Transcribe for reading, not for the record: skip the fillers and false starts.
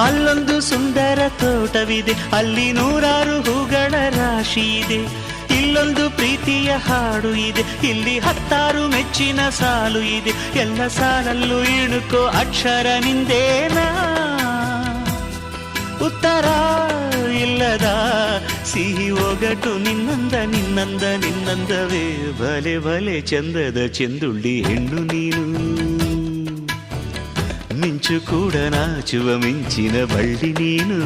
ಅಲ್ಲೊಂದು ಸುಂದರ ತೋಟವಿದೆ, ಅಲ್ಲಿ ನೂರಾರು ಹೂಗಳ ರಾಶಿ ಇದೆ. ಇಲ್ಲೊಂದು ಪ್ರೀತಿಯ ಹಾಡು ಇದೆ, ಇಲ್ಲಿ 10 ಮೆಚ್ಚಿನ ಸಾಲು ಇದೆ. ಎಲ್ಲ ಸಾಲಲ್ಲೂ ಇಣುಕೋ ಅಕ್ಷರ ನಿಂದೇನಾ? ಉತ್ತರ ಇಲ್ಲದ ಸಿಹಿ ಒಗಟು ನಿನ್ನಂದ ನಿನ್ನಂದ ನಿನ್ನಂದವೇ. ಬಲೆ ಬಲೆ ಚಂದದ ಚೆಂದುಳ್ಳಿ ಹೆಣ್ಣು ನೀನು, ಮಿಂಚು ಕೂಡ ನಾಚುವ ಮಿಂಚಿನ ಬಳ್ಳಿ ನೀನು.